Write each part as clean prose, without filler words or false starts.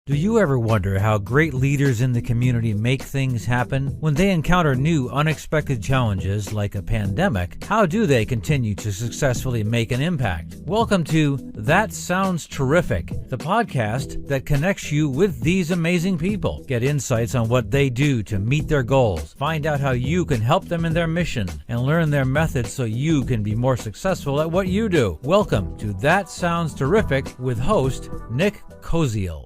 Do you ever wonder how great leaders in the community make things happen? When they encounter new, unexpected challenges like a pandemic, how do they continue to successfully make an impact? Welcome to That Sounds Terrific, the podcast that connects you with these amazing people. Get insights on what they do to meet their goals, find out how you can help them in their mission, and learn their methods so you can be more successful at what you do. Welcome to That Sounds Terrific with host Nick Koziol.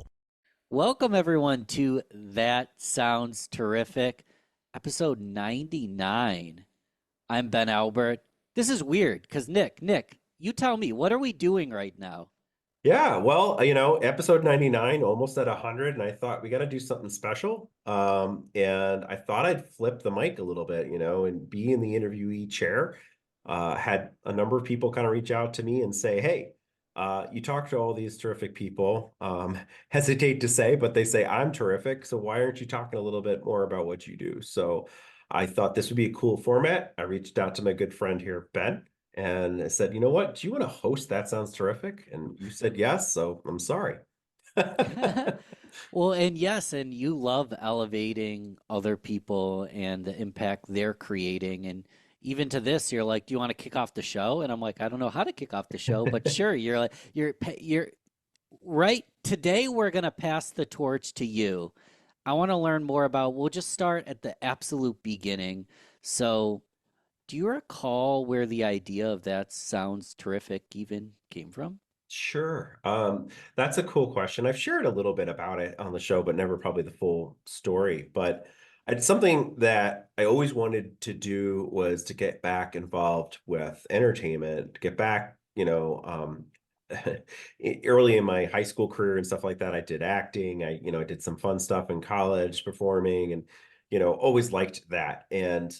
Welcome, everyone, to That Sounds Terrific, episode 99. I'm Ben Albert. This is weird because, Nick, you tell me, what are we doing right now? Yeah, well, episode 99, almost at 100, and I thought we got to do something special. And I thought I'd flip the mic a little bit, and be in the interviewee chair. Had a number of people kind of reach out to me and say, hey, you talk to all these terrific people, hesitate to say, but they say I'm terrific. So why aren't you talking a little bit more about what you do? So I thought this would be a cool format. I reached out to my good friend here, Ben, and I said, you know what? Do you want to host That Sounds Terrific? And you said yes. So I'm sorry. Well, and yes, and you love elevating other people and the impact they're creating. And even to this, you're like, do you want to kick off the show? And I'm like, I don't know how to kick off the show, but sure. You're right. Today, we're going to pass the torch to you. I want to learn more about, we'll just start at the absolute beginning. So do you recall where the idea of That Sounds Terrific even came from? Sure. That's a cool question. I've shared a little bit about it on the show, but never probably the full story. But it's something that I always wanted to do was to get back involved with entertainment, get back, early in my high school career and stuff like that. I did acting. I did some fun stuff in college, performing, and always liked that. And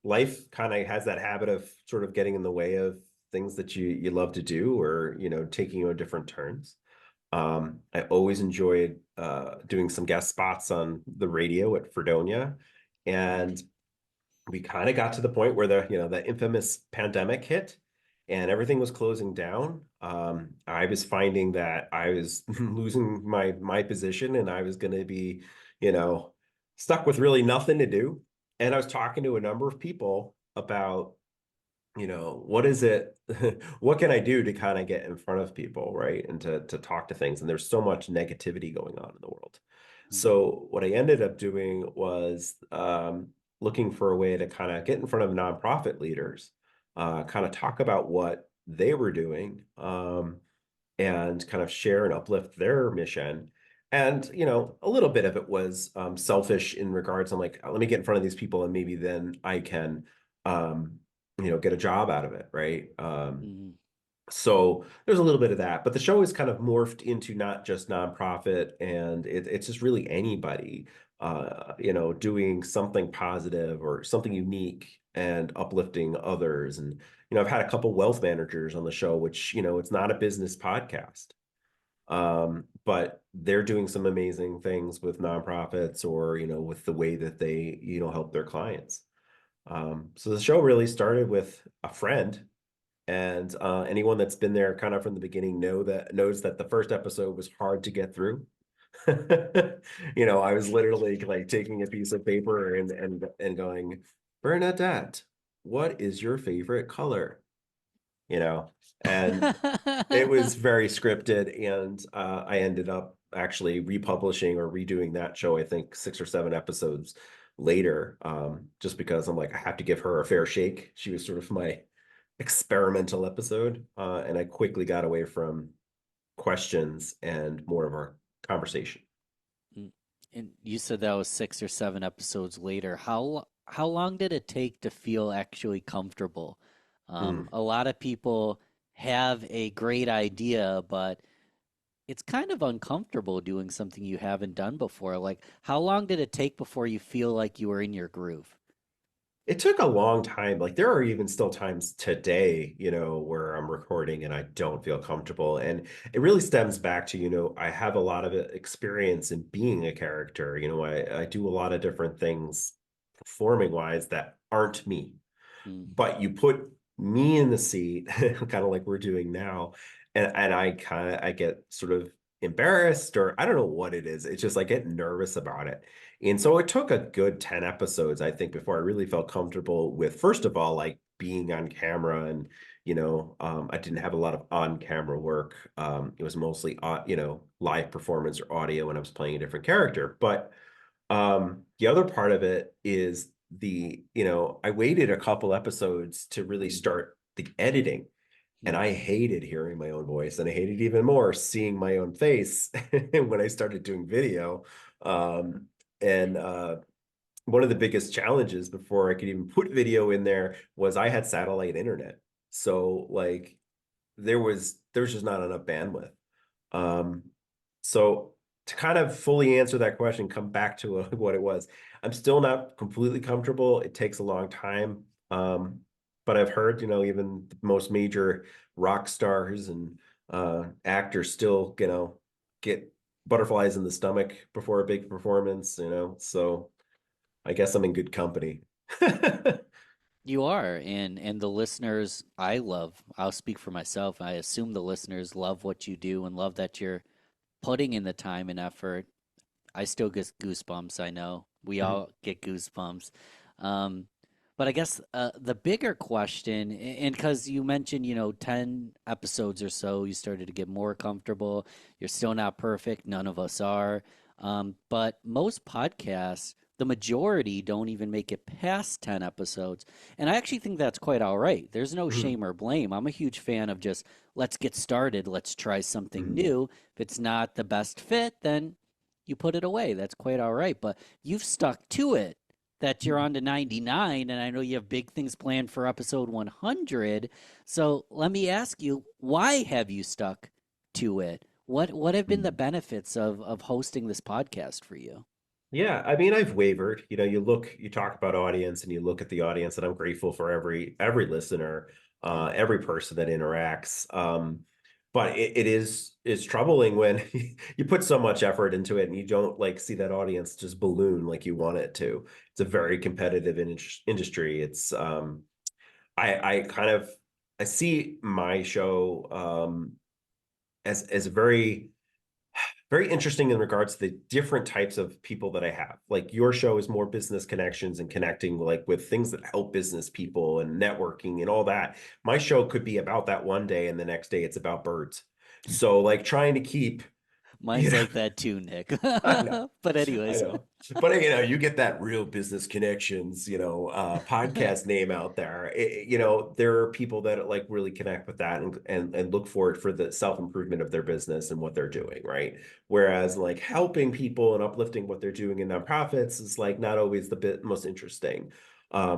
life kind of has that habit of sort of getting in the way of things that you love to do, or taking you on different turns. I always enjoyed doing some guest spots on the radio at Fredonia, and we kind of got to the point where the infamous pandemic hit and everything was closing down. I was finding that I was losing my position, and I was going to be stuck with really nothing to do. And I was talking to a number of people about what is it, what can I do to kind of get in front of people, right? And to talk to things. And there's so much negativity going on in the world. So what I ended up doing was looking for a way to kind of get in front of nonprofit leaders, kind of talk about what they were doing, and kind of share and uplift their mission. And, a little bit of it was selfish in regards, I'm like, let me get in front of these people and maybe then I can, get a job out of it, right? So there's a little bit of that, but the show is kind of morphed into not just nonprofit, and it's just really anybody, doing something positive or something unique and uplifting others. And, I've had a couple wealth managers on the show, which, it's not a business podcast. But they're doing some amazing things with nonprofits, or, with the way that they, help their clients. So the show really started with a friend, and anyone that's been there kind of from the beginning knows that the first episode was hard to get through. I was literally like taking a piece of paper and going, Bernadette, what is your favorite color? And it was very scripted, and I ended up actually republishing or redoing that show, I think 6 or 7 episodes later, just because I'm like, I have to give her a fair shake. She was sort of my experimental episode, and I quickly got away from questions and more of our conversation. And you said that was 6 or 7 episodes later. How long did it take to feel actually comfortable? A lot of people have a great idea, but it's kind of uncomfortable doing something you haven't done before. Like, how long did it take before you feel like you were in your groove? It took a long time. Like, there are even still times today, where I'm recording and I don't feel comfortable. And it really stems back to, I have a lot of experience in being a character. I do a lot of different things performing wise that aren't me. But you put me in the seat, kind of like we're doing now, and I get sort of embarrassed, or I don't know what it is. It's just I get nervous about it. And so it took a good 10 episodes, I think, before I really felt comfortable with, first of all, like being on camera. And, I didn't have a lot of on-camera work. It was mostly, live performance or audio when I was playing a different character. But the other part of it is I waited a couple episodes to really start the editing. And Hmm. I hated hearing my own voice, and I hated even more seeing my own face when I started doing video. Um, and One of the biggest challenges before I could even put video in there was I had satellite internet. So like there was just not enough bandwidth. Um, so to kind of fully answer that question, come back to what it was. I'm still not completely comfortable. It takes a long time. But I've heard, even the most major rock stars and actors still, get butterflies in the stomach before a big performance. So I guess I'm in good company. You are, and the listeners I'll speak for myself. I assume the listeners love what you do and love that you're putting in the time and effort. I still get goosebumps. I know we all get goosebumps. Um, but I guess the bigger question, and because you mentioned, 10 episodes or so, you started to get more comfortable. You're still not perfect. None of us are. But most podcasts, the majority don't even make it past 10 episodes. And I actually think that's quite all right. There's no shame or blame. I'm a huge fan of just let's get started. Let's try something new. If it's not the best fit, then you put it away. That's quite all right. But you've stuck to it that you're on to 99, and I know you have big things planned for episode 100. So let me ask you, why have you stuck to it? What have been the benefits of hosting this podcast for you? Yeah, I mean, I've wavered. You talk about audience, and you look at the audience, and I'm grateful for every listener, Yeah. every person that interacts. But it's troubling when you put so much effort into it and you don't like see that audience just balloon like you want it to. It's a very competitive industry. It's I kind of I see my show as a very interesting in regards to the different types of people that I have. Like your show is more business connections and connecting like with things that help business people and networking and all that. My show could be about that one day and the next day it's about birds. So like trying to keep, you Mine's know, like that too, Nick. I know. But I anyways, know. But you get that real business connections, podcast name out there. There are people that like really connect with that and look for it for the self-improvement of their business and what they're doing, right? Whereas like helping people and uplifting what they're doing in nonprofits is like not always the most interesting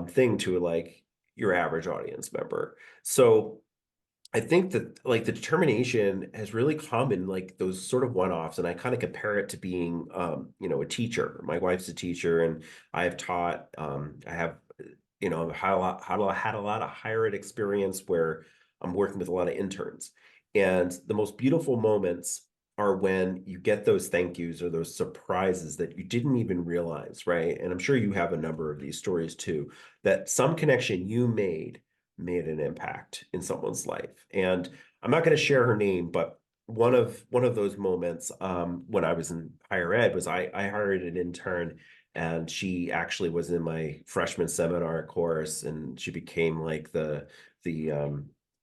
thing to like your average audience member. So I think that like the determination has really come in like those sort of one-offs, and I kind of compare it to being, a teacher. My wife's a teacher, and I have taught. I have, had a lot of higher ed experience where I'm working with a lot of interns, and the most beautiful moments are when you get those thank yous or those surprises that you didn't even realize, right? And I'm sure you have a number of these stories too, that some connection you made an impact in someone's life. And I'm not going to share her name, but one of those moments when I was in higher ed was I hired an intern, and she actually was in my freshman seminar course, and she became like the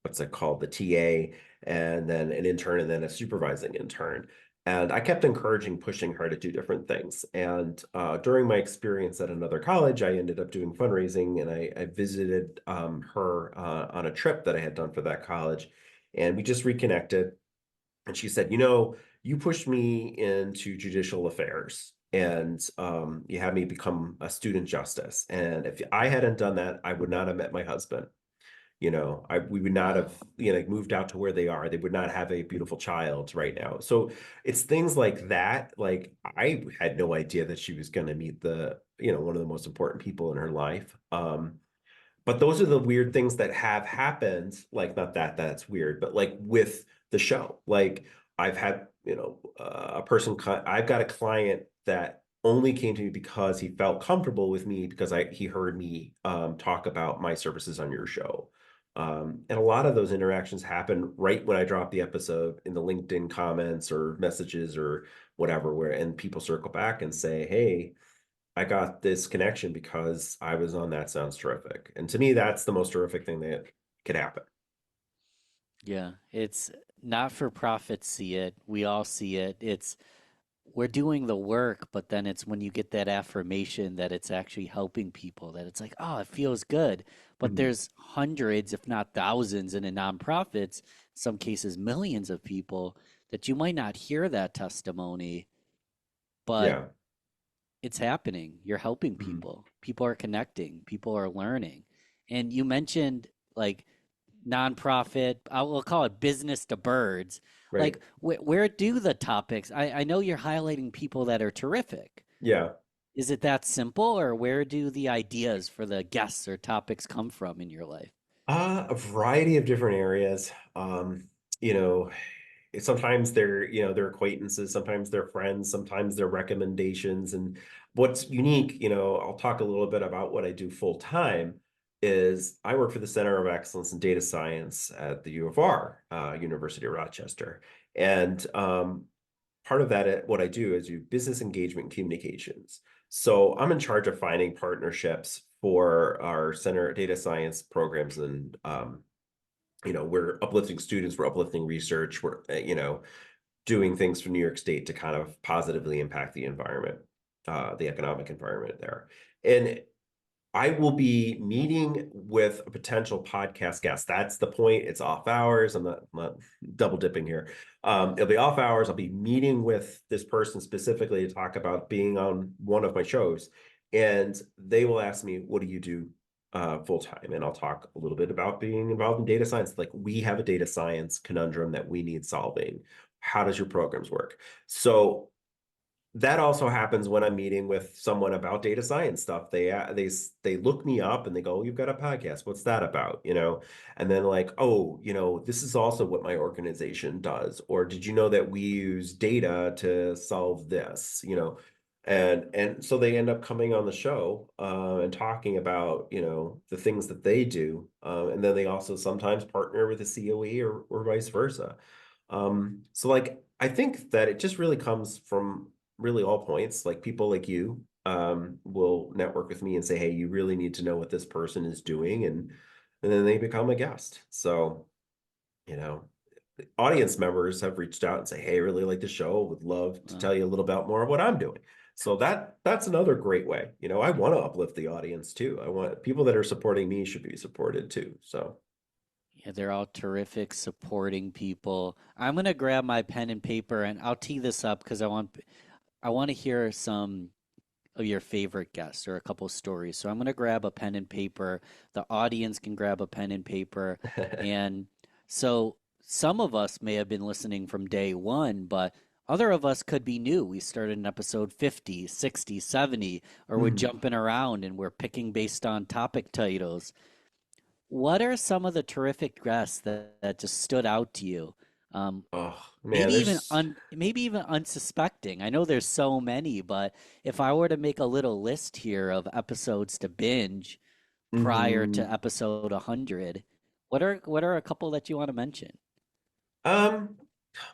what's it called, the TA, and then an intern, and then a supervising intern. And I kept encouraging, pushing her to do different things. And during my experience at another college, I ended up doing fundraising, and I visited her on a trip that I had done for that college. And we just reconnected. And she said, you pushed me into judicial affairs, and you had me become a student justice. And if I hadn't done that, I would not have met my husband. We would not have, wow. moved out to where they are. They would not have a beautiful child right now. So it's things like that. Like I had no idea that she was going to meet one of the most important people in her life. But those are the weird things that have happened. Like not that that's weird, but like with the show, like I've had, I've got a client that only came to me because he felt comfortable with me because he heard me talk about my services on your show. And a lot of those interactions happen right when I drop the episode in the LinkedIn comments or messages or whatever, and people circle back and say, hey, I got this connection because I was on That Sounds Terrific. And to me, that's the most terrific thing that could happen. Yeah, it's not for profit see it. We all see it. It's we're doing the work, but then it's when you get that affirmation that it's actually helping people that it's like, oh, it feels good. But Mhm. there's hundreds, if not thousands, and in nonprofits, some cases millions of people that you might not hear that testimony, but Yeah. it's happening. You're helping Mhm. people. People are connecting. People are learning. And you mentioned like nonprofit, we'll call it business to birds. Right. Like, where do the topics? I know you're highlighting people that are terrific. Yeah. Is it that simple, or where do the ideas for the guests or topics come from in your life? A variety of different areas. You know, sometimes they're, they're acquaintances, sometimes they're friends, sometimes they're recommendations. And what's unique, I'll talk a little bit about what I do full time is I work for the Center of Excellence in Data Science at the U of R, University of Rochester. And part of that, what I do is do business engagement and communications. So I'm in charge of finding partnerships for our center data science programs, and we're uplifting students, we're uplifting research, we're doing things for New York State to kind of positively impact the environment, the economic environment there. And I will be meeting with a potential podcast guest. That's the point. It's off hours. I'm not double dipping here. It'll be off hours. I'll be meeting with this person specifically to talk about being on one of my shows. And they will ask me, what do you do full time? And I'll talk a little bit about being involved in data science. Like, we have a data science conundrum that we need solving. How does your programs work? So that also happens when I'm meeting with someone about data science stuff. They look me up and they go, "Oh, you've got a podcast. What's that about?" And then like, "Oh, this is also what my organization does." Or, "Did you know that we use data to solve this?" And so they end up coming on the show and talking about the things that they do, and then they also sometimes partner with a COE or vice versa. So like I think that it just really comes from really all points. Like, people like you will network with me and say, hey, you really need to know what this person is doing, and then they become a guest. So, you know, audience members have reached out and say, hey, I really like the show, would love to tell you a little bit more of what I'm doing. So that's another great way. I want to uplift the audience too. I want people that are supporting me should be supported too. So Yeah, they're all terrific, supporting people. I'm gonna grab my pen and paper and I'll tee this up because I want to hear some of your favorite guests or a couple stories. So I'm going to grab a pen and paper. The audience can grab a pen and paper. And so some of us may have been listening from day one, but other of us could be new. We started in episode 50, 60, 70, or we're Mhm. jumping around and we're picking based on topic titles. What are some of the terrific guests that just stood out to you? Um, Oh man, Maybe even there's maybe even unsuspecting. I know there's so many, but if I were to make a little list here of episodes to binge prior to mhm. episode 100, what are a couple that you want to mention? um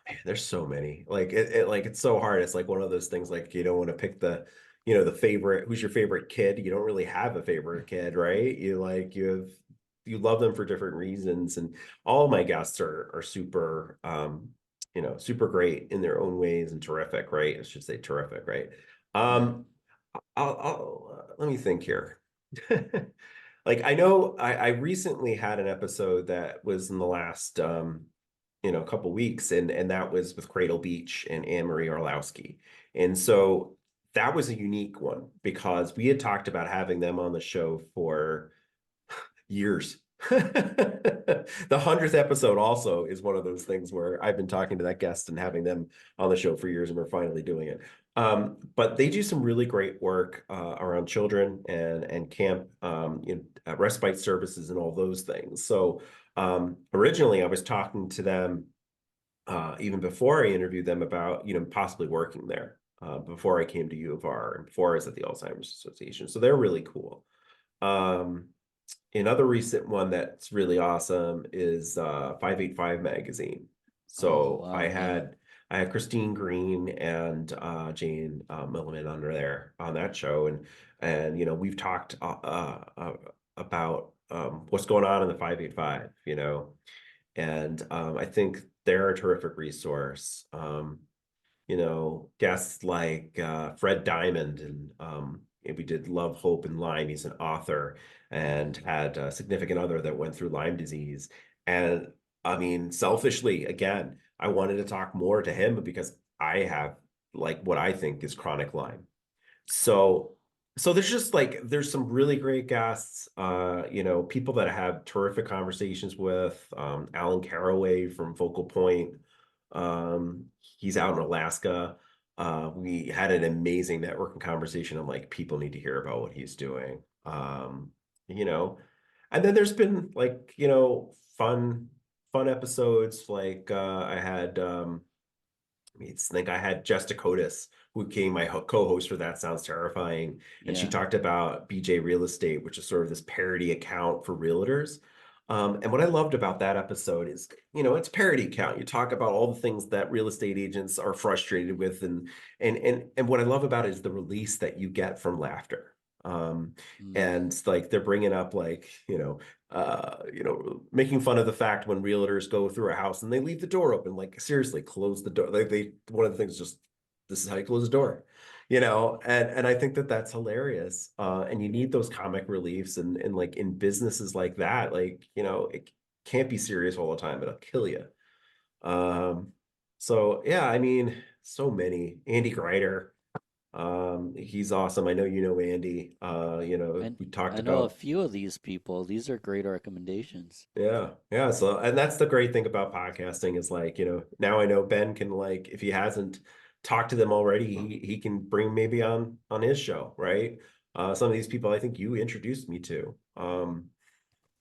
Man, there's so many. Like it's so hard. It's like one of those things, like you don't want to pick the favorite, who's your favorite kid. You don't really have a favorite kid, right? You love them for different reasons. And all of my guests are super super great in their own ways and terrific, right? I should say terrific, right? Yeah. Um let me think here. Like, I know I recently had an episode that was in the last couple weeks, and that was with Cradle Beach and Anne Marie Orlowski. And so that was a unique one because we had talked about having them on the show for years. The 100th episode also is one of those things where I've been talking to that guest and having them on the show for years, and we're finally doing it. But they do some really great work around children and camp, respite services and all those things. So originally, I was talking to them even before I interviewed them about possibly working there before I came to U of R and before I was at the Alzheimer's Association. So they're really cool. Um, another recent one that's really awesome is 585 magazine. Oh, So wow. Yeah. I had Christine Green and Jane Milliman under there on that show, and we've talked about what's going on in the 585, and I think they're a terrific resource. Guests like Fred Diamond, and we did Love, Hope, and Lyme. He's an author and had a significant other that went through Lyme disease. And I mean, selfishly, again, I wanted to talk more to him because I have like what I think is chronic Lyme. So there's just like there's some really great guests, people that I have terrific conversations with. Alan Caraway from Focal Point. He's out in Alaska. We had an amazing networking conversation. I'm like, people need to hear about what he's doing. You know, and then there's been like, fun episodes. Like I had think I had Jess Dakotas, who became my co-host for That Sounds Terrifying. And she Yeah. talked about BJ Real Estate, which is sort of this parody account for realtors. And what I loved about that episode is, it's a parody account. You talk about all the things that real estate agents are frustrated with, and what I love about it is the release that you get from laughter. Um, Mm. and like they're bringing up like, making fun of the fact when realtors go through a house and they leave the door open. Like seriously, close the door. Like one of the things is just this is how you close the door, and I think that that's hilarious. And you need those comic reliefs, and like in businesses like that, like it can't be serious all the time. It'll kill you. Um, so yeah, I mean, so many. Andy Grider, he's awesome. I know you know Andy. And We talked I know a about. few of these people. These are great recommendations. Yeah. Yeah. So, and that's the great thing about podcasting is like, now I know Ben can like, if he hasn't talked to them already, he can bring maybe on his show, right? Some of these people I think you introduced me to.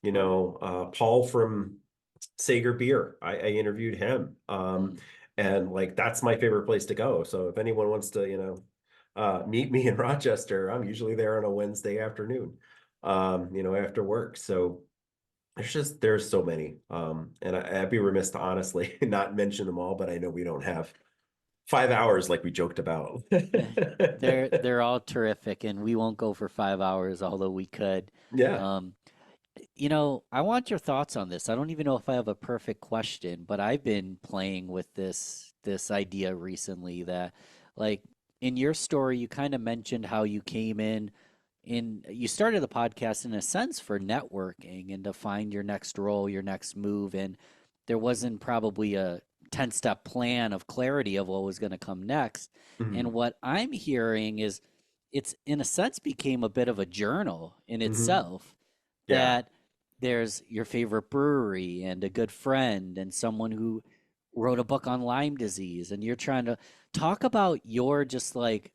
Paul from Sager Beer. I interviewed him. Mm. And like that's my favorite place to go. So if anyone wants to, meet me in Rochester, I'm usually there on a Wednesday afternoon, after work. So there's so many. And I'd be remiss to honestly not mention them all, but I know we don't have 5 hours like we joked about. They're all terrific, and we won't go for 5 hours, although we could. Yeah. Um, I want your thoughts on this. I don't even know if I have a perfect question, but I've been playing with this idea recently that, like, in your story, you kind of mentioned how you came you started the podcast in a sense for networking and to find your next role, your next move, and there wasn't probably a 10-step plan of clarity of what was going to come next. And Hmm. what I'm hearing is it's in a sense became a bit of a journal in Hmm. itself, Yeah. that there's your favorite brewery and a good friend and someone who wrote a book on Lyme disease, and you're trying to talk about your just like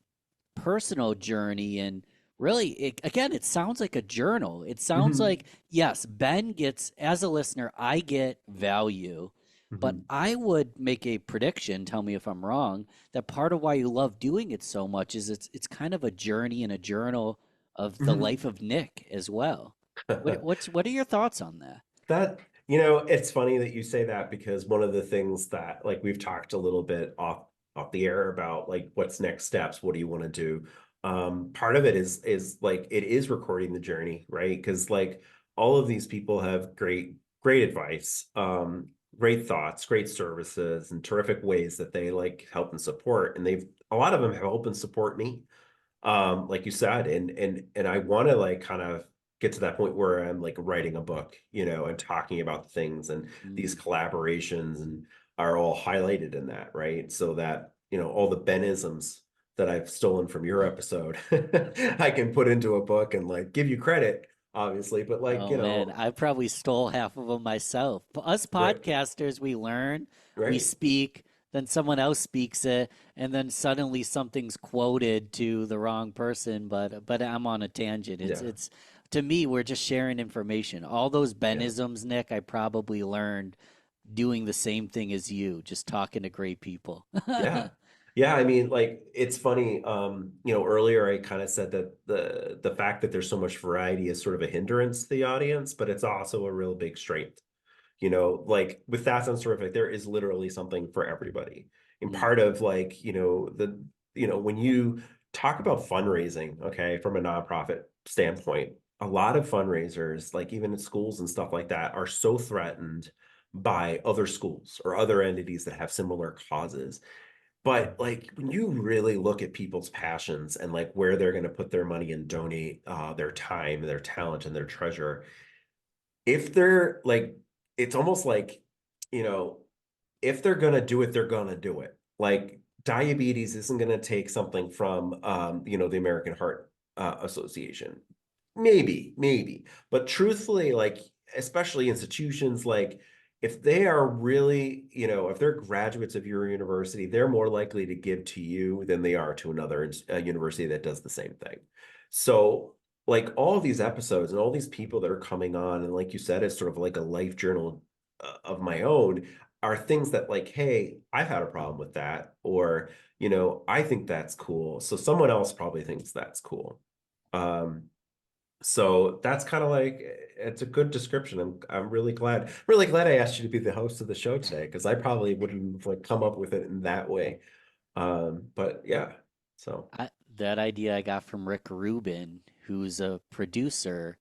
personal journey. And really, again, it sounds like a journal. It sounds Hmm. like, yes, Ben gets, as a listener, I get value, but Hmm. I would make a prediction, tell me if I'm wrong, that part of why you love doing it so much is it's kind of a journey and a journal of the Hmm. life of Nick as well. What are your thoughts on that? That, it's funny that you say that because one of the things that like we've talked a little bit off the air about like what's next steps, what do you want to do? Part of it is like it is recording the journey, right? Because like all of these people have great advice, great thoughts, great services, and terrific ways that they like help and support. And a lot of them have helped and support me, like you said, and I want to like kind of get to that point where I'm like writing a book, and talking about things, and these Mm. collaborations and are all highlighted in that, right? So that all the Benisms that I've stolen from your episode I can put into a book and like give you credit, obviously, but like Oh man, I probably stole half of them myself. Us right, podcasters, we learn, we right, speak, then someone else speaks it, and then suddenly something's quoted to the wrong person. But I'm on a tangent. It's yeah, it's to me, we're just sharing information. All those yeah, Benisms, Nick, I probably learned doing the same thing as you, just talking to great people. yeah. Yeah, I mean, like it's funny. Earlier I kind of said that the fact that there's so much variety is sort of a hindrance to the audience, but it's also a real big strength. Like with That Sounds Terrific, there is literally something for everybody. And Mm, part of like, when you talk about fundraising, okay, from a nonprofit standpoint, a lot of fundraisers, like even in schools and stuff like that, are so threatened by other schools or other entities that have similar causes. But like when you really look at people's passions and like where they're going to put their money and donate their time, their talent, and their treasure, if they're like, it's almost like, you know, if they're going to do it, they're going to do it. Like diabetes isn't going to take something from, the American Heart Association. Maybe. But truthfully, like, especially institutions, like, if they are really, if they're graduates of your university, they're more likely to give to you than they are to another university that does the same thing. So, like, all of these episodes and all these people that are coming on, and like you said, it's sort of like a life journal of my own, are things that, like, hey, I've had a problem with that, or, I think that's cool. So someone else probably thinks that's cool. Um, so that's kind of like it's a good description. I'm really glad I asked you to be the host of the show today because I probably wouldn't have like come up with it in that way. But yeah, so that idea I got from Rick Rubin, who's a producer,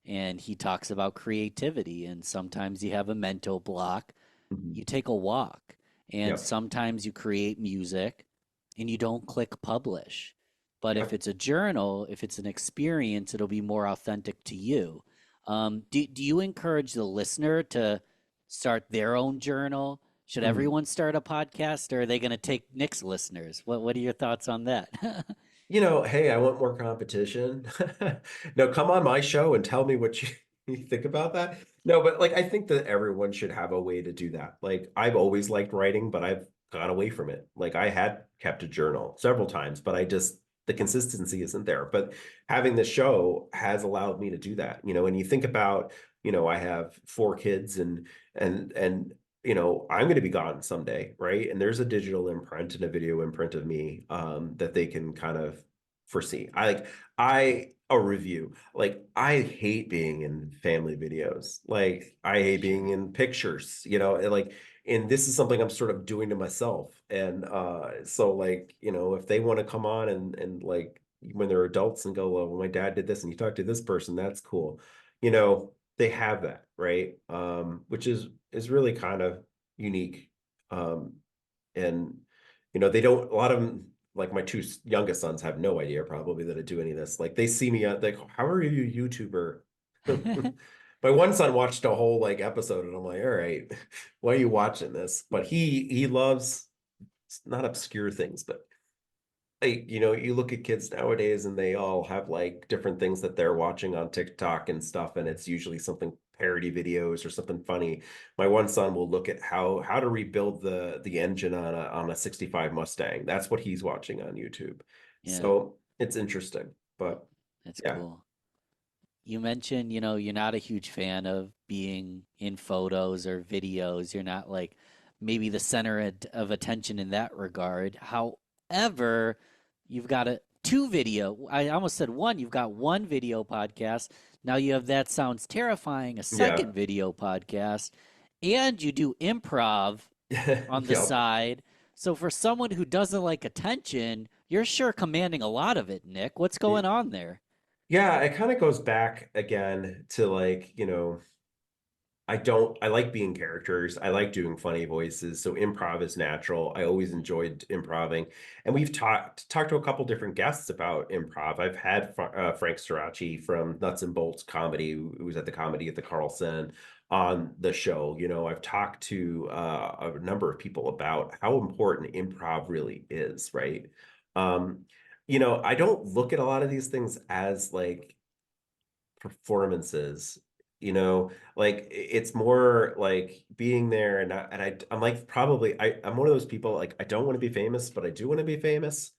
and he talks about creativity. And sometimes you have a mental block, mhm. you take a walk, and Yep, sometimes you create music and you don't click publish. But if yep. it's a journal, if it's an experience, it'll be more authentic to you. Do you encourage the listener to start their own journal? Should Mhm. everyone start a podcast, or are they going to take Nick's listeners? What are your thoughts on that? Hey, I want more competition. No, come on my show and tell me what you think about that. No, but like I think that everyone should have a way to do that. Like I've always liked writing, but I've gone away from it. Like I had kept a journal several times, but the consistency isn't there. But having the show has allowed me to do that. And you think about, I have four kids and I'm going to be gone someday, right? And there's a digital imprint and a video imprint of me that they can kind of foresee. A review. Like I hate being in family videos. Like I hate being Sure. in pictures, and this is something I'm sort of doing to myself. And so like, if they want to come on and like when they're adults and go, well, my dad did this and you talked to this person, that's cool. They have that, right? Which is really kind of unique. Um, and they don't, a lot of them, like my two youngest sons have no idea probably that I do any of this. Like they see me like, how are you a YouTuber? My one son watched a whole like episode and I'm like, all right, why are you watching this? But he loves not obscure things, but like, you look at kids nowadays and they all have like different things that they're watching on TikTok and stuff, and it's usually something parody videos or something funny. My one son will look at how to rebuild the engine on a 65 Mustang. That's what he's watching on YouTube. Yeah, So it's interesting. But that's yeah. cool. You mentioned, you're not a huge fan of being in photos or videos. You're not like maybe the center of attention in that regard. However, you've got two video. I almost said one. You've got one video podcast. Now you have That Sounds Terrifying, a Yeah. second video podcast, and you do improv on the Yep. side. So for someone who doesn't like attention, you're sure commanding a lot of it, Nick. What's going on there? Yeah, it kind of goes back again to like, I like being characters. I like doing funny voices. So improv is natural. I always enjoyed improving. And we've talked to a couple different guests about improv. I've had Frank Storaci from Nuts and Bolts Comedy, who was at the Comedy at the Carlson, on the show. I've talked to a number of people about how important improv really is, right? Um, I don't look at a lot of these things as like performances, like it's more like being there, I'm like probably I'm one of those people, like I don't want to be famous, but I do want to be famous,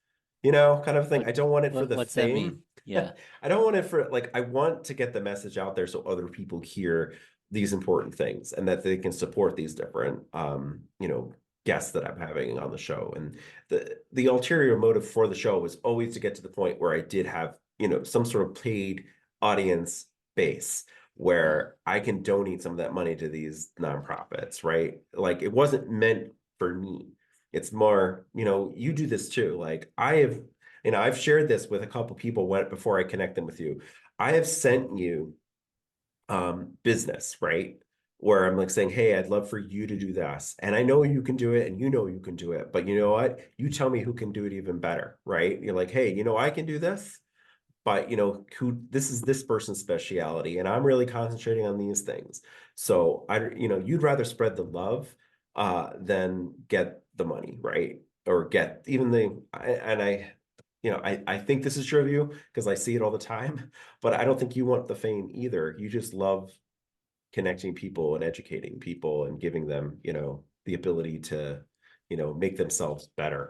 kind of thing. What I don't want it for the what's that fame. mean? Yeah. I don't want it for like, I want to get the message out there so other people hear these important things and that they can support these different guests that I'm having on the show. And the ulterior motive for the show was always to get to the point where I did have, some sort of paid audience base Yeah. where I can donate some of that money to these nonprofits, right? Like it wasn't meant for me. It's more, you do this too. Like I've shared this with a couple people before I connect them with you. I have sent you business, right? Where I'm like saying, hey, I'd love for you to do this. And I know you can do it and you know you can do it. But you know what? You tell me who can do it even better, right? You're like, hey, I can do this, but who this is this person's speciality. And I'm really concentrating on these things. So you'd rather spread the love than get the money, right? Or get even I think this is true of you because I see it all the time, but I don't think you want the fame either. You just love connecting people and educating people and giving them, the ability to, make themselves better.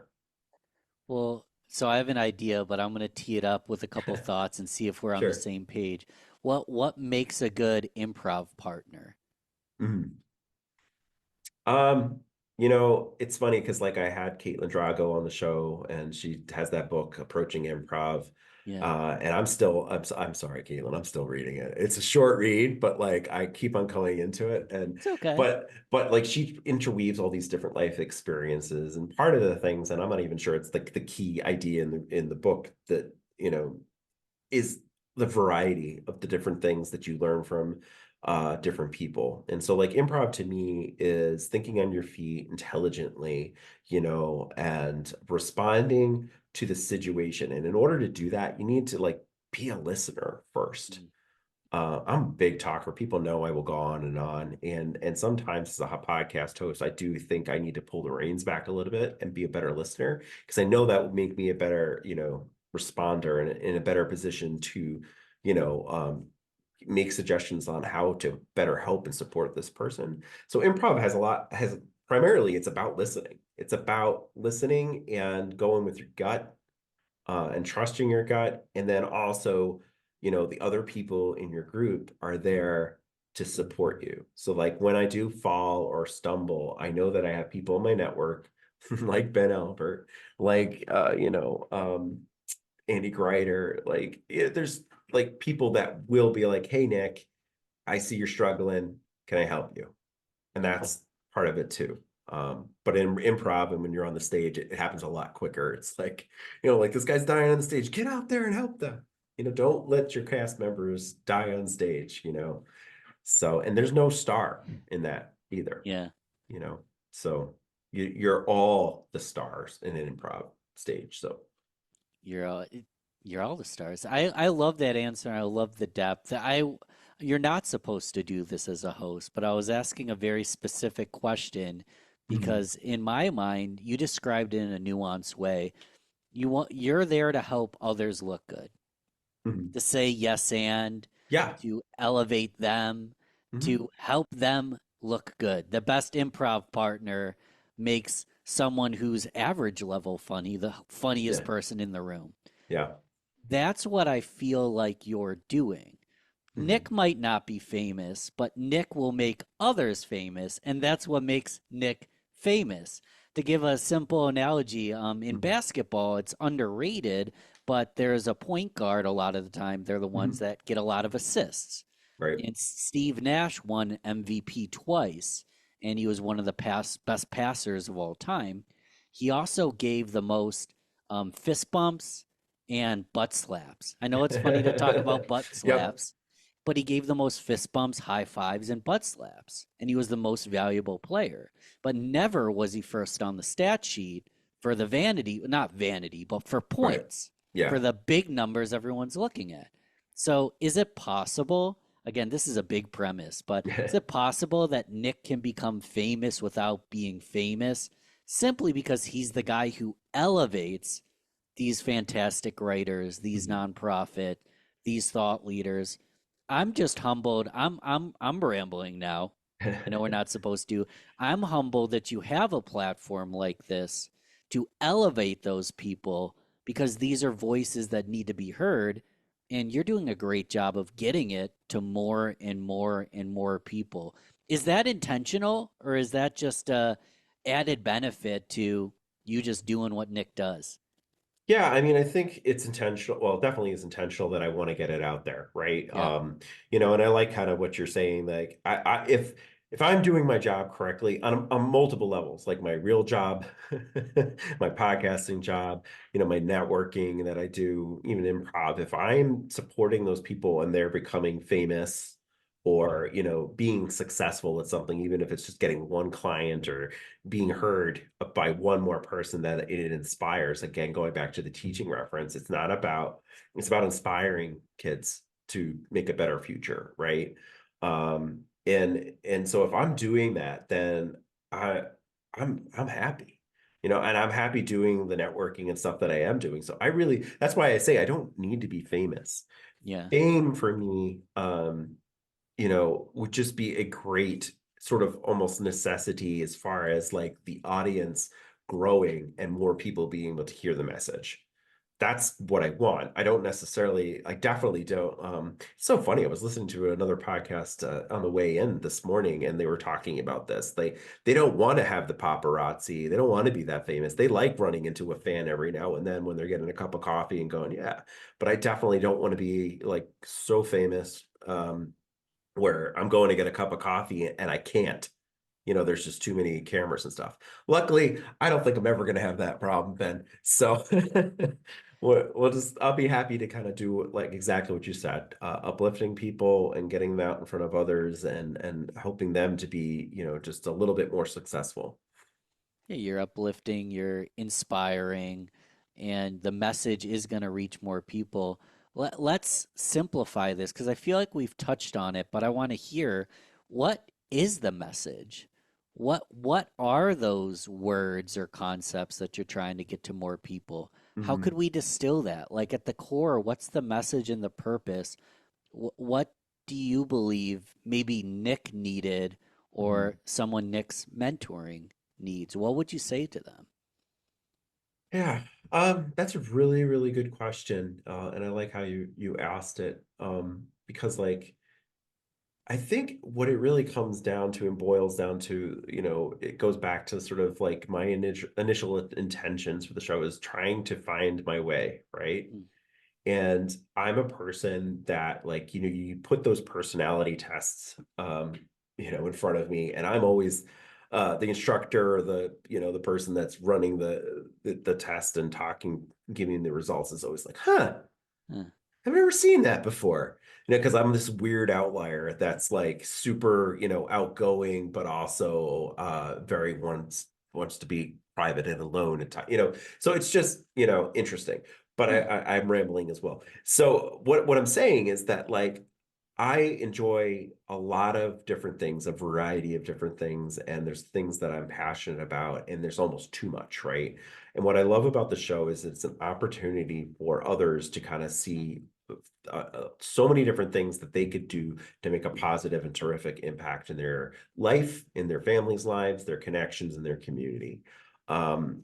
Well, so I have an idea, but I'm going to tee it up with a couple thoughts and see if we're on the Sure. same page. What makes a good improv partner? Mhm. It's funny because like I had Caitlin Drago on the show and she has that book Approaching Improv. Yeah, And I'm sorry, Caitlin, I'm still reading it. It's a short read, but like I keep on going into it. And it's okay. but like she interweaves all these different life experiences. And part of the things, and I'm not even sure it's like the key idea in the book that, is the variety of the different things that you learn from different people. And so like improv to me is thinking on your feet intelligently, and responding to the situation. And in order to do that, you need to like be a listener first. Mm. I'm a big talker. People know I will go on, and sometimes as a podcast host, I do think I need to pull the reins back a little bit and be a better listener because I know that would make me a better, responder and in a better position to, you know, um, make suggestions on how to better help and support this person. So improv has primarily it's about listening. It's about listening and going with your gut and trusting your gut. And then also, the other people in your group are there to support you. So, like when I do fall or stumble, I know that I have people in my network, like Ben Albert, like, Andy Greider, like, there's like people that will be like, hey, Nick, I see you're struggling. Can I help you? And Yeah. that's part of it too. But in improv and when you're on the stage, it happens a lot quicker. It's like, like this guy's dying on the stage. Get out there and help them. Don't let your cast members die on stage. So, and there's no star in that either, Yeah. you know. So you're all the stars in an improv stage. So You're all, you're all the stars. I love that answer. I love the depth. You're not supposed to do this as a host, but I was asking a very specific question mhm, because in my mind, you described it in a nuanced way. You're there to help others look good, mhm. to say yes and Yeah. to elevate them, Mhm. to help them look good. The best improv partner makes someone who's average level funny the funniest Yeah. person in the room. Yeah. That's what I feel like you're doing. Mhm. Nick might not be famous, but Nick will make others famous, and that's what makes Nick famous. To give a simple analogy, in Mhm. basketball, it's underrated, but there's a point guard a lot of the time. They're the ones Mhm. that get a lot of assists. Right. And Steve Nash won MVP twice, and he was one of the best passers of all time. He also gave the most fist bumps and butt slaps. I know it's funny to talk about butt Yep. slaps, but he gave the most fist bumps, high fives, and butt slaps. And he was the most valuable player. But never was he first on the stat sheet for the vanity, not vanity, but for Right. points, for Yeah. the big numbers everyone's looking at. So is it possible? Again, this is a big premise, but is it possible that Nick can become famous without being famous simply because he's the guy who elevates these fantastic writers, these Mhm. nonprofit, these thought leaders? I'm just humbled. I'm rambling now. I know we're not supposed to. I'm humbled that you have a platform like this to elevate those people because these are voices that need to be heard, and you're doing a great job of getting it to more and more and more people. Is that intentional or is that just a added benefit to you just doing what Nick does. Yeah, I mean, I think it's intentional. Well, it definitely is intentional that I want to get it out there, right? Yeah. And I like kind of what you're saying. Like, if I'm doing my job correctly on multiple levels, like my real job, my podcasting job, my networking that I do, even improv, if I'm supporting those people and they're becoming famous or, being successful at something, even if it's just getting one client or being heard by one more person that it inspires. Again, going back to the teaching reference, it's about inspiring kids to make a better future, right? And so if I'm doing that, then I I'm happy. And I'm happy doing the networking and stuff that I am doing. So that's why I say I don't need to be famous. Yeah. Fame for me, would just be a great sort of almost necessity as far as like the audience growing and more people being able to hear the message. That's what I want. I definitely don't. It's so funny. I was listening to another podcast on the way in this morning, and they were talking about this. They don't want to have the paparazzi. They don't want to be that famous. They like running into a fan every now and then when they're getting a cup of coffee and going, yeah. But I definitely don't want to be like so famous. Where I'm going to get a cup of coffee and I can't. There's just too many cameras and stuff. Luckily, I don't think I'm ever going to have that problem, Ben. So I'll be happy to kind of do like exactly what you said, uplifting people and getting them out in front of others and helping them to be, just a little bit more successful. Yeah, you're uplifting, you're inspiring, and the message is going to reach more people. Let's simplify this because I feel like we've touched on it, but I want to hear, what is the message? What are those words or concepts that you're trying to get to more people? How Mhm. could we distill that? Like at the core, what's the message and the purpose? What do you believe maybe Nick needed Mhm. or someone Nick's mentoring needs? What would you say to them? Yeah, that's a really, really good question, and I like how you asked it, because like I think what it really comes down to and boils down to, it goes back to sort of like my initial intentions for the show is trying to find my way, right? Mm. And I'm a person that like, you put those personality tests, in front of me, and I'm always the instructor or the person that's running the test and talking, giving the results is always like, huh, Uh, I've never seen that before. Because I'm this weird outlier that's like super, outgoing, but also very wants to be private and alone at time. So it's just, interesting. But huh. I'm rambling as well. So what I'm saying is that like I enjoy a lot of different things, a variety of different things, and there's things that I'm passionate about, and there's almost too much, right? And what I love about the show is it's an opportunity for others to kind of see so many different things that they could do to make a positive and terrific impact in their life, in their families' lives, their connections, and their community.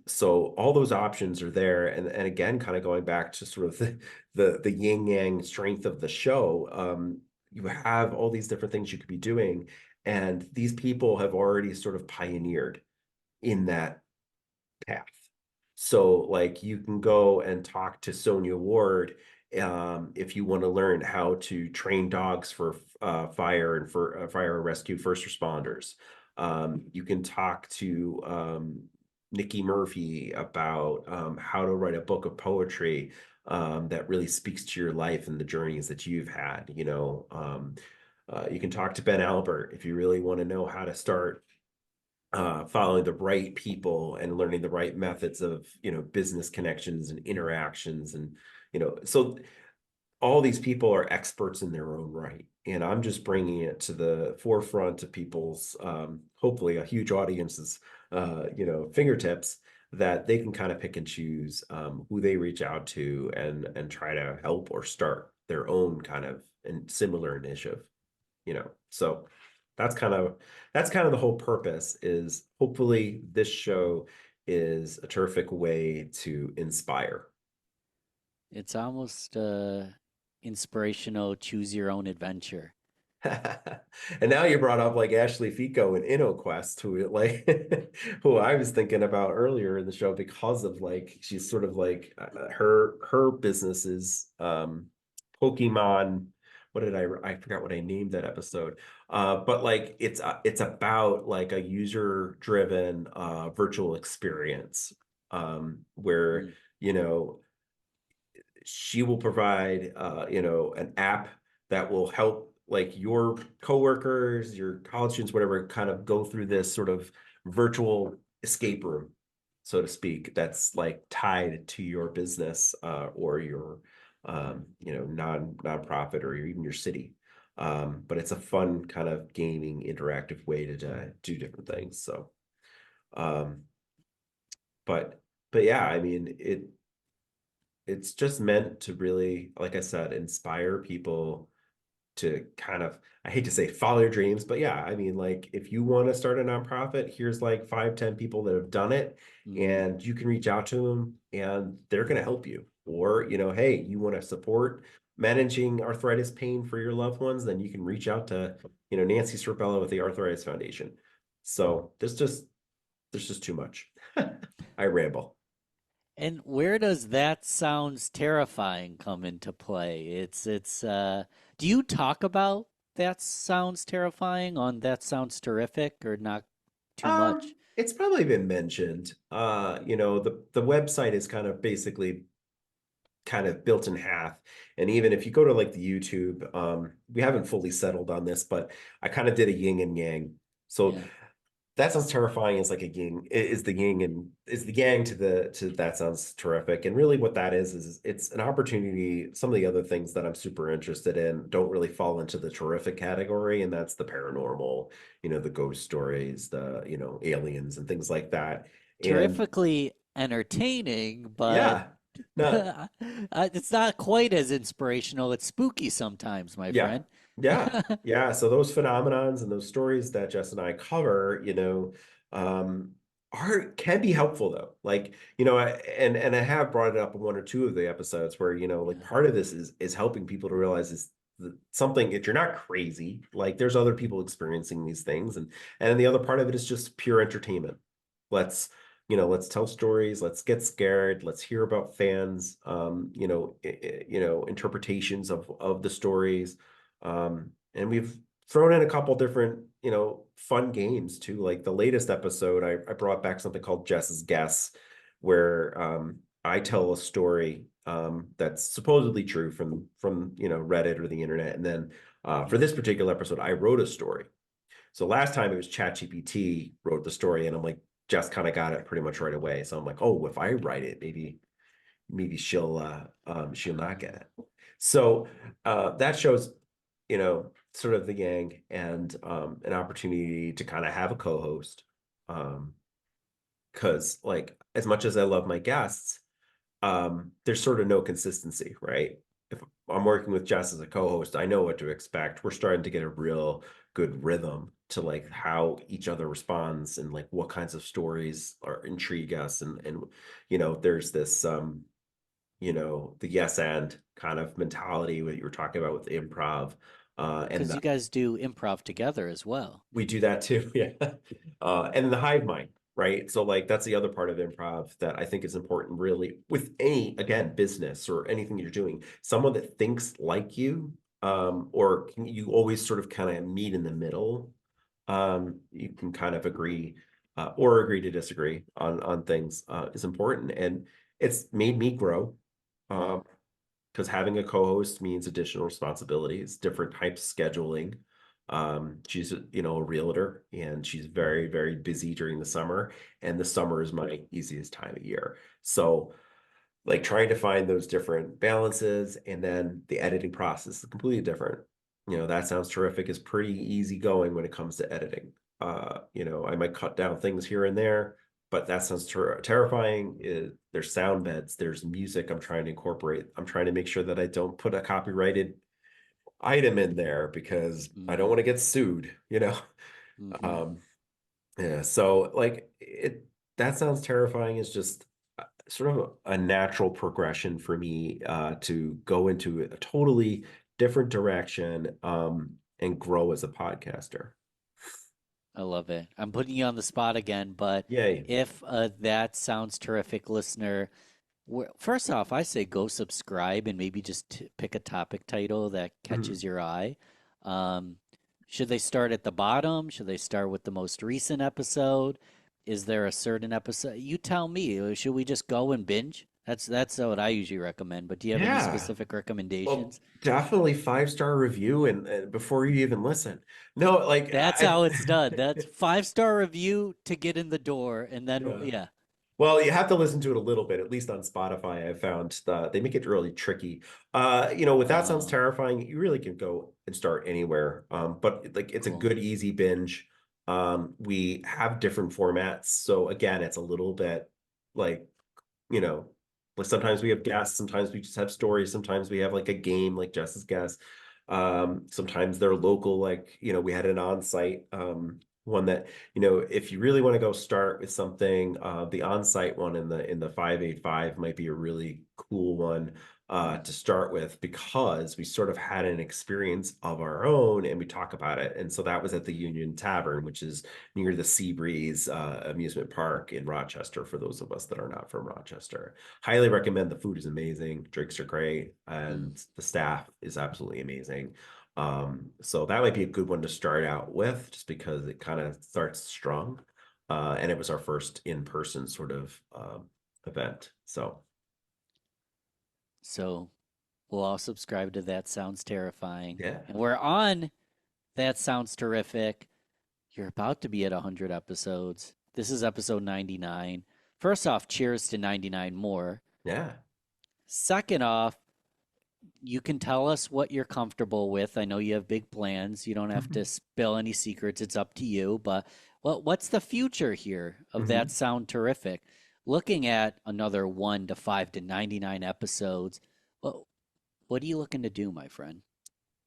So all those options are there, and again, kind of going back to sort of the yin yang strength of the show. You have all these different things you could be doing, and these people have already sort of pioneered in that path. So, like, you can go and talk to Sonia Ward if you want to learn how to train dogs for fire and for fire and rescue first responders. You can talk to Nikki Murphy about how to write a book of poetry that really speaks to your life and the journeys that you've had. You can talk to Ben Albert if you really want to know how to start following the right people and learning the right methods of business connections and interactions. And so all these people are experts in their own right, and I'm just bringing it to the forefront of people's hopefully a huge audience's fingertips, that they can kind of pick and choose who they reach out to and try to help or start their own kind of and similar initiative. So that's kind of the whole purpose, is hopefully this show is a terrific way to inspire. It's almost inspirational, choose your own adventure. And now you brought up like Ashley Fico and InnoQuest, who like who I was thinking about earlier in the show because of like she's sort of like her business is Pokemon. What did I forgot what I named that episode. But like it's about like a user driven virtual experience where Mm. you know she will provide an app that will help like your coworkers, your college students, whatever, kind of go through this sort of virtual escape room, so to speak, that's like tied to your business or your nonprofit or even your city. But it's a fun kind of gaming interactive way to do different things. So um, but yeah, I mean it's just meant to really, like I said, inspire people to kind of, I hate to say follow your dreams, but yeah, I mean, like if you want to start a nonprofit, here's like 5, 10 people that have done it, Mm. and you can reach out to them and they're going to help you. Or, hey, you want to support managing arthritis pain for your loved ones, then you can reach out to, Nancy Strapella with the Arthritis Foundation. So there's just too much. I ramble. And where does that sounds terrifying come into play? Do you talk about that sounds terrifying on that sounds terrific or not too much? It's probably been mentioned. The website is kind of basically kind of built in half. And even if you go to like the YouTube, we haven't fully settled on this, but I kind of did a yin and yang. So Yeah. that sounds terrifying is like a yin is the yin and is the yang to that sounds terrific. And really what that is it's an opportunity. Some of the other things that I'm super interested in don't really fall into the terrific category, and that's the paranormal, the ghost stories, the aliens and things like that. And Terrifically entertaining, but yeah, no, it's not quite as inspirational. It's spooky sometimes, my yeah, friend. yeah, yeah. So those phenomenons and those stories that Jess and I cover, um, are can be helpful though. Like, and I have brought it up in 1 or 2 of the episodes where, like Yeah. part of this is helping people to realize is something if you're not crazy, like there's other people experiencing these things, and then the other part of it is just pure entertainment. Let's let's tell stories, let's get scared, let's hear about fans interpretations of the stories. And we've thrown in a couple different fun games too. Like the latest episode, I brought back something called Jess's Guess, where I tell a story that's supposedly true from Reddit or the internet, and then for Mm. this particular episode I wrote a story. So last time it was ChatGPT wrote the story, and I'm like, Jess kind of got it pretty much right away. So I'm like, oh, if I write it, maybe she'll not get it. So that shows, sort of the yang and an opportunity to kind of have a co-host. Because like as much as I love my guests, there's sort of no consistency, right? If I'm working with Jess as a co-host, I know what to expect. We're starting to get a real good rhythm to like how each other responds and like what kinds of stories are intrigue us. And there's this the yes and kind of mentality what you were talking about with improv. And Because you guys do improv together as well. we do that too. Yeah. And the hive mind, right? So like that's the other part of improv that I think is important really with any, again, business or anything you're doing, someone that thinks like you, or you always sort of kind of meet in the middle. You can kind of agree, or agree to disagree on things, is important. And it's made me grow. Mm. Um, because having a co-host means additional responsibilities, different types of scheduling. She's a realtor, and she's very, very busy during the summer, and the summer is my easiest time of year. So like trying to find those different balances, and then the editing process is completely different. That sounds terrific is pretty easy going when it comes to editing. I might cut down things here and there, but that sounds terrifying. There's sound beds, there's music I'm trying to incorporate. I'm trying to make sure that I don't put a copyrighted item in there because I don't Mm. want to get sued. Hmm. Um, yeah, so like that sounds terrifying is just sort of a natural progression for me to go into a totally different direction. and grow as a podcaster. I love it. I'm putting you on the spot again, but Yay. if that sounds terrific, listener, first off, I say go subscribe and maybe just pick a topic title that Mhm. catches your eye. Um, should they start at the bottom? Should they start with the most recent episode? Is there a certain episode? You tell me. Should we just go and binge? That's what I usually recommend. But do you have any Yeah. specific Well, recommendations? definitely 5-star review and before you even listen. No, like That's I how it's done. That's 5-star review to get in the door, and then yeah. yeah. Well, you have to listen to it a little bit, at least on Spotify. I found they make it really tricky. With That Sounds Oh, Terrifying, you really can go and start anywhere. But like it's a cool. good, easy binge. We have different formats. So again, it's a little bit like, you know, like sometimes we have guests, sometimes we just have stories, sometimes we have like a game like Jess's guest. Sometimes they're local, like, we had an on-site one that, if you really want to go start with something, the on-site one in the 585 might be a really cool one Mm, to start with, because we sort of had an experience of our own and we talk about it. And so that was at the Union Tavern, which is near the Seabreeze amusement park in Rochester, for those of us that are not from Rochester. Highly recommend. The food is amazing, drinks are great, mm. and the staff is absolutely amazing. So that might be a good one to start out with, just because it kind of starts strong. And it was our first in-person sort of event. So So we'll all subscribe to That Sounds Terrifying. yeah. And we're on That Sounds Terrific. You're about to be at 100 episodes. This is episode 99. First off, cheers to 99 more. Yeah. Second off, you can tell us what you're comfortable with. I know you have big plans. You don't have to spill any secrets. It's up to you. But what's the future here of That Mhm. Sound Terrific? Looking at another 1 to 5 to 99 episodes, well, what are you looking to do, my friend?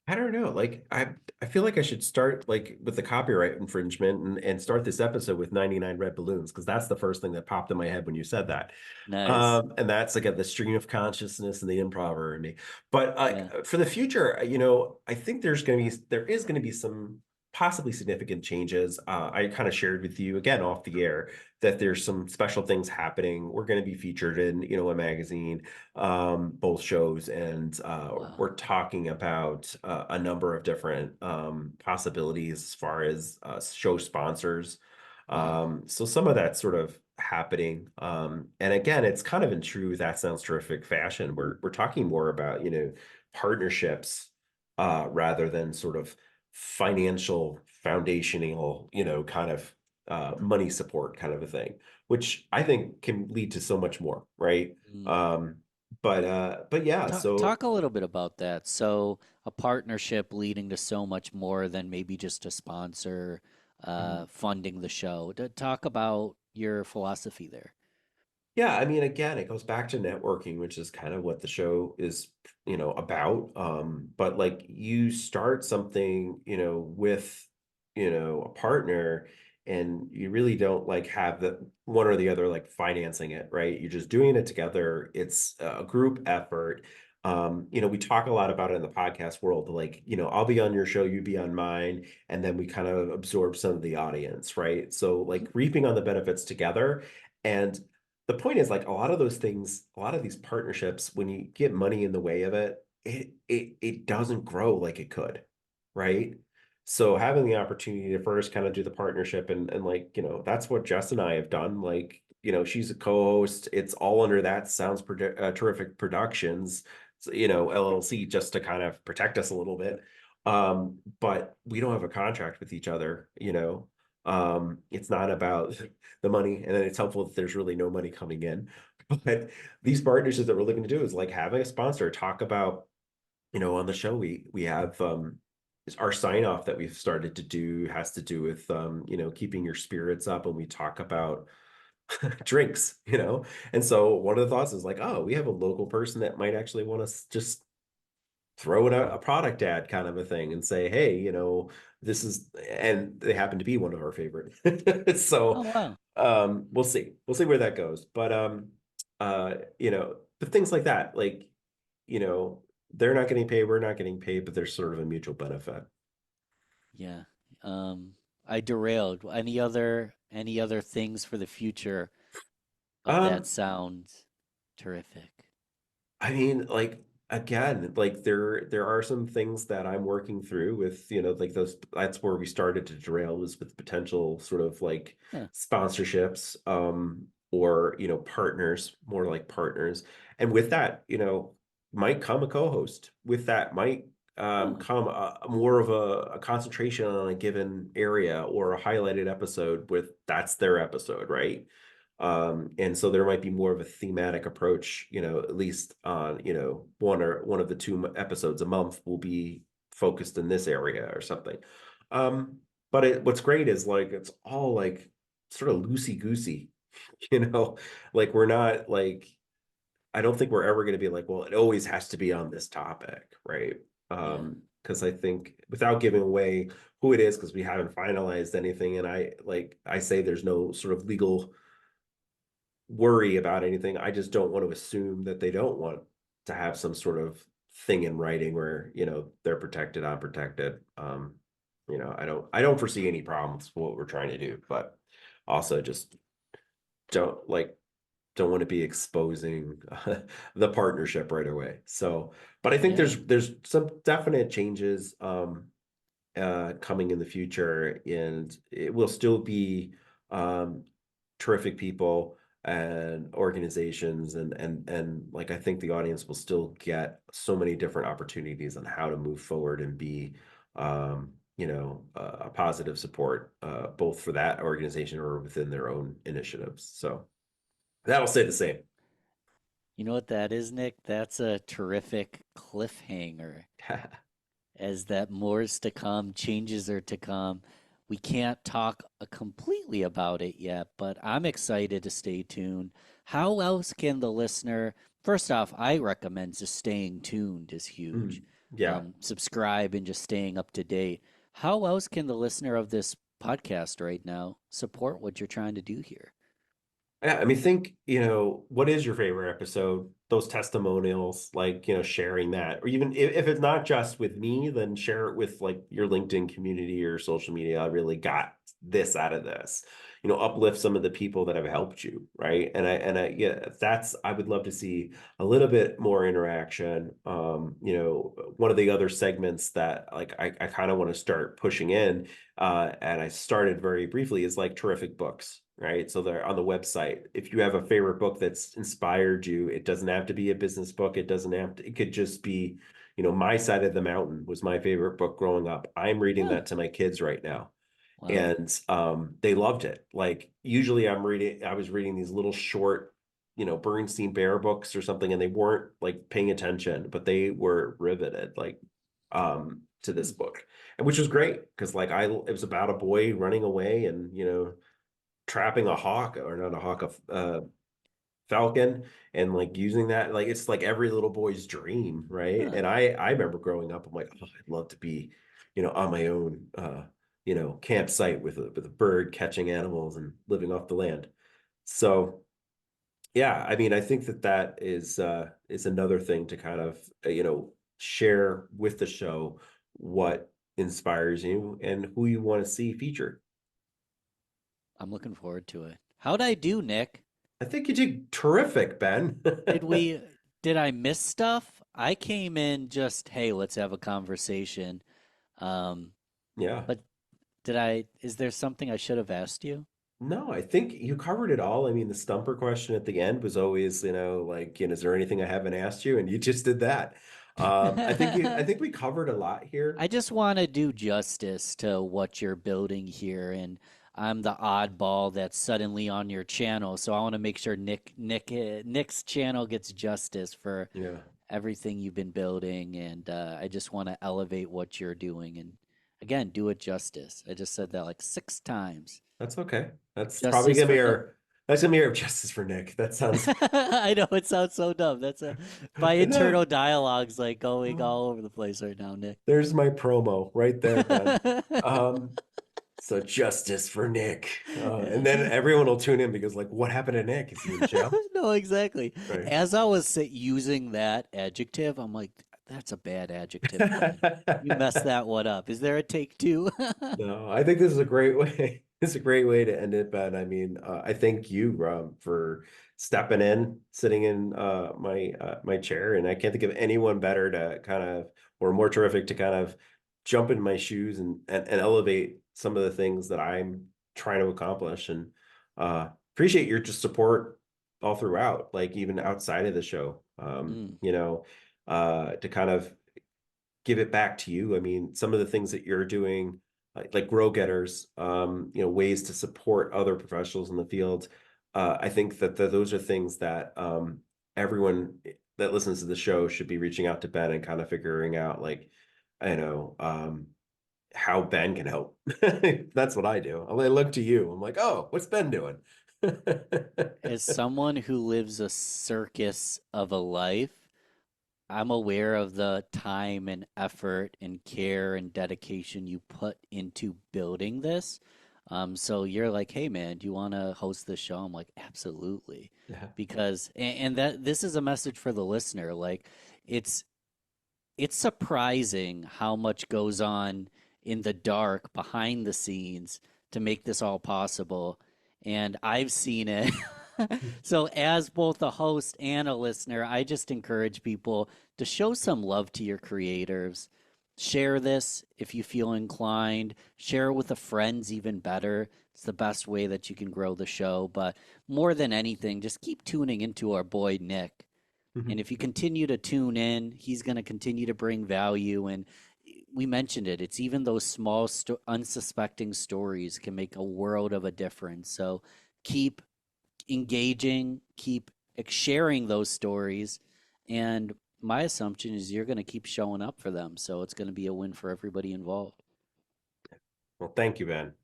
I don't know. Like I feel like I should start like with the copyright infringement and start this episode with 99 red balloons, because that's the first thing that popped in my head when you said that. Nice. And that's again the stream of consciousness and the improver in me. But Yeah. for the future, I think there is gonna be some possibly significant changes. I kind of shared with you again off the air that there's some special things happening. We're going to be featured in, a magazine, both shows, and Wow. we're talking about a number of different possibilities as far as show sponsors. Wow. So some of that's sort of happening. And again, it's kind of in true That Sounds Terrific fashion. We're talking more about, partnerships rather than sort of financial foundational, kind of money support kind of a thing, which I think can lead to so much more, right? Mm. Um, but yeah, Talk so a little bit about that. So, a partnership leading to so much more than maybe just a sponsor funding the show. Talk about your philosophy there. yeah, I mean, again, it goes back to networking, which is kind of what the show is, about. But like you start something, with, a partner, and you really don't like have the one or the other like financing it, right? You're just doing it together. It's a group effort. We talk a lot about it in the podcast world, like, I'll be on your show, you be on mine, and then we kind of absorb some of the audience, right? So like reaping on the benefits together. And the point is, like, a lot of those things, a lot of these partnerships, when you get money in the way of it, it doesn't grow like it could, right? So having the opportunity to first kind of do the partnership, and like, that's what Jess and I have done. Like, she's a co-host. It's all under That Sounds Terrific Productions, so, LLC, just to kind of protect us a little bit. But we don't have a contract with each other, it's not about the money, and then it's helpful if there's really no money coming in. But these partnerships that we're looking to do is like having a sponsor talk about, on the show we have our sign off that we've started to do has to do with keeping your spirits up, and we talk about drinks, and so one of the thoughts is like, oh, we have a local person that might actually want to just throw in a product ad kind of a thing and say, hey, this is, and they happen to be one of our favorite. So Oh, wow. we'll see where that goes. But but things like that, like, they're not getting paid, we're not getting paid, but there's sort of a mutual benefit. Yeah. I derailed. Any other things for the future of that Um, sound terrific? I mean, like again, like there are some things that I'm working through with, like those that's where we started to derail was with potential sort of like Huh. sponsorships, or partners, more like partners. And with that, might come a co-host. With that might Huh. come more of a concentration on a given area or a highlighted episode with that's their episode, right? And so there might be more of a thematic approach, at least on, one of the two episodes a month will be focused in this area or something. But what's great is like it's all like sort of loosey goosey, you know, like we're not like I don't think we're ever going to be like, well, it always has to be on this topic, right? Yeah. Because I think without giving away who it is, because we haven't finalized anything, and I say there's no sort of legal worry about anything. I just don't want to assume that they don't want to have some sort of thing in writing where, they're protected, I'm protected. I don't foresee any problems with what we're trying to do, but also just don't like don't want to be exposing the partnership right away. So, but I think Yeah. there's some definite changes coming in the future, and it will still be um, terrific people and organizations, and like I think the audience will still get so many different opportunities on how to move forward and be a positive support both for that organization or within their own initiatives. So that'll stay the same. You know what that is, Nick? That's a terrific cliffhanger. As that more's to come, changes are to come. We can't talk completely about it yet, but I'm excited to stay tuned. How else can the listener? First off, I recommend just staying tuned is huge. Mm, yeah. Subscribe and just staying up to date. How else can the listener of this podcast right now support what you're trying to do here? Yeah, I mean, what is your favorite episode? Those testimonials, like, sharing that, or even if it's not just with me, then share it with like your LinkedIn community or social media. I really got this out of this, uplift some of the people that have helped you, right? Yeah, I would love to see a little bit more interaction. One of the other segments that like I kind of want to start pushing in and I started very briefly is like terrific books, right? So they're on the website. If you have a favorite book that's inspired you, it doesn't have to be a business book. It could just be, My Side of the Mountain was my favorite book growing up. I'm reading Huh. that to my kids right now. Wow. And they loved it. Like usually I was reading these little short, Bernstein Bear books or something, and they weren't like paying attention, but they were riveted, like to this Hmm. book, and which was great because it was about a boy running away and trapping a hawk, or not a hawk, a falcon, and like using that, like it's like every little boy's dream, right? Huh. And I remember growing up, I'm like, oh, I'd love to be on my own campsite with a bird catching animals and living off the land. So yeah, I mean, I think that is another thing to kind of share with the show what inspires you and who you want to see featured. I'm looking forward to it. How'd I do, Nick? I think you did terrific, Ben. Did we did I miss stuff? I came in just, hey, let's have a conversation. Um, Yeah. but is there something I should have asked you? No, I think you covered it all. I mean, the stumper question at the end was always, like, is there anything I haven't asked you? And you just did that. I think we covered a lot here. I just want to do justice to what you're building here, and I'm the oddball that's suddenly on your channel, so I want to make sure Nick's channel gets justice for Yeah, everything you've been building, and I just want to elevate what you're doing, and again, do it justice. I just said that like 6 times. that's okay. That's probably Justice gonna be for Nick. our justice for Nick. That sounds I know it sounds so dumb. That's my internal no. dialogue's like going all over the place right now, Nick. There's my promo right there, Ben. Um, so justice for Nick. And then everyone will tune in because like, what happened to Nick? Is he in jail? No, exactly. Right. As I was using that adjective, I'm like, That's a bad adjective, Ben. You messed that one up. Is there a take two? No, I think this is a great way. It's a great way to end it, Ben. I mean, I thank you, for stepping in, sitting in my chair, and I can't think of anyone better to kind of, or more terrific to kind of jump in my shoes and elevate some of the things that I'm trying to accomplish. And appreciate your just support all throughout, like even outside of the show. Mm. To kind of give it back to you. I mean, some of the things that you're doing, like GrowGetters, ways to support other professionals in the field. I think that those are things that everyone that listens to the show should be reaching out to Ben and kind of figuring out, like, I know, how Ben can help. That's what I do. I look to you. I'm like, oh, what's Ben doing? As someone who lives a circus of a life, I'm aware of the time and effort and care and dedication you put into building this. So you're like, hey man, do you want to host this show? I'm like, absolutely. Yeah. Because and that this is a message for the listener. Like it's it's surprising how much goes on in the dark behind the scenes to make this all possible. And I've seen it. So, as both a host and a listener, I just encourage people to show some love to your creators. Share this if you feel inclined. Share it with a friend's even better. It's the best way that you can grow the show. But more than anything, just keep tuning into our boy Nick. And if you continue to tune in, he's going to continue to bring value. And we mentioned it. It's even those small, unsuspecting stories can make a world of a difference. So keep engaging, keep sharing those stories. And my assumption is you're going to keep showing up for them. So it's going to be a win for everybody involved. Well, thank you, Ben.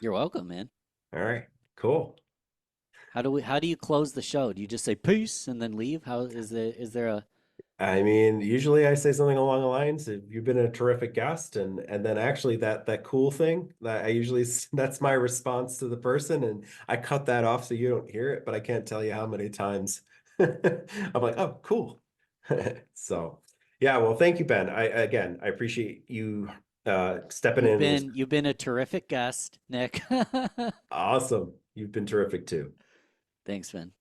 You're welcome, man. All right, cool. How do you close the show? Do you just say peace and then leave? How is there a I mean, usually I say something along the lines of, "You've been a terrific guest," and then actually that cool thing that I usually that's my response to the person, and I cut that off so you don't hear it, but I can't tell you how many times I'm like, "Oh, cool." So, yeah, well, thank you, Ben. I appreciate you stepping in. you've been a terrific guest, Nick. Awesome. You've been terrific too. Thanks, man.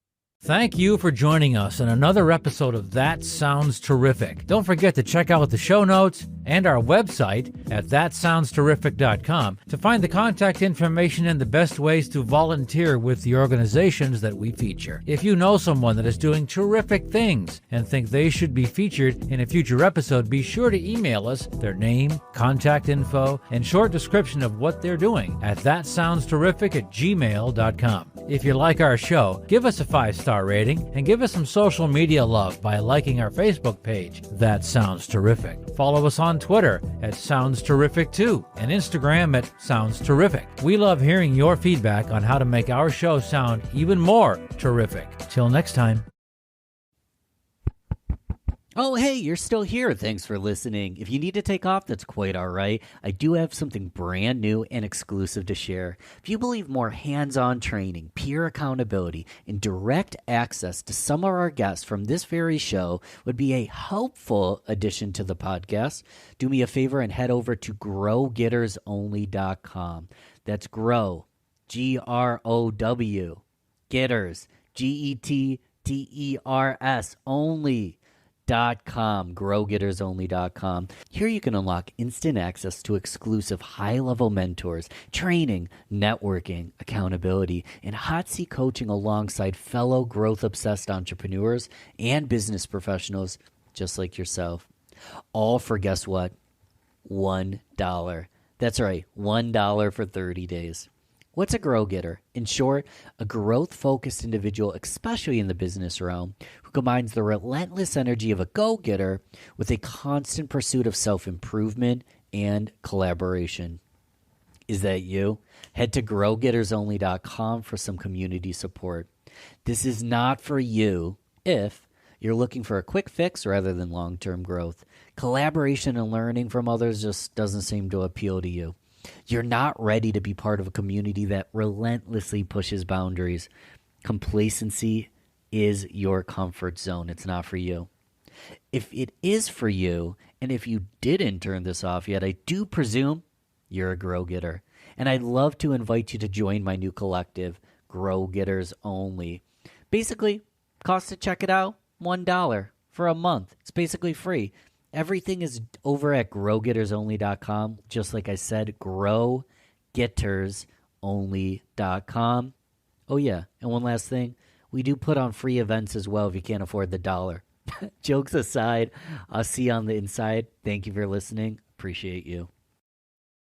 Thank you for joining us in another episode of That Sounds Terrific. Don't forget to check out the show notes and our website at thatsoundsterrific.com to find the contact information and the best ways to volunteer with the organizations that we feature. If you know someone that is doing terrific things and think they should be featured in a future episode, be sure to email us their name, contact info, and short description of what they're doing at thatsoundsterrific@gmail.com. If you like our show, give us a 5-star rating and give us some social media love by liking our Facebook page, That Sounds Terrific. Follow us on Twitter at Sounds Terrific 2 and Instagram at Sounds Terrific. We love hearing your feedback on how to make our show sound even more terrific. Till next time. Oh, hey, you're still here. Thanks for listening. If you need to take off, that's quite all right. I do have something brand new and exclusive to share. If you believe more hands-on training, peer accountability, and direct access to some of our guests from this very show would be a helpful addition to the podcast, do me a favor and head over to GrowGettersOnly.com. That's Grow, G-R-O-W, Getters, Getters, only. GrowGettersOnly.com. Here you can unlock instant access to exclusive high-level mentors, training, networking, accountability, and hot seat coaching alongside fellow growth-obsessed entrepreneurs and business professionals just like yourself. All for, guess what? $1. That's right, $1 for 30 days. What's a grow-getter? In short, a growth-focused individual, especially in the business realm, who combines the relentless energy of a go-getter with a constant pursuit of self-improvement and collaboration. Is that you? Head to GrowGettersOnly.com for some community support. This is not for you if you're looking for a quick fix rather than long-term growth. Collaboration and learning from others just doesn't seem to appeal to you. You're not ready to be part of a community that relentlessly pushes boundaries. Complacency is your comfort zone. It's not for you. If it is for you, and if you didn't turn this off yet, I do presume you're a GrowGetter. And I'd love to invite you to join my new collective, GrowGetters Only. Basically, cost to check it out, $1 for a month. It's basically free. Everything is over at growgettersonly.com. Just like I said, growgettersonly.com. Oh, yeah. And one last thing. We do put on free events as well if you can't afford the dollar. Jokes aside, I'll see you on the inside. Thank you for listening. Appreciate you.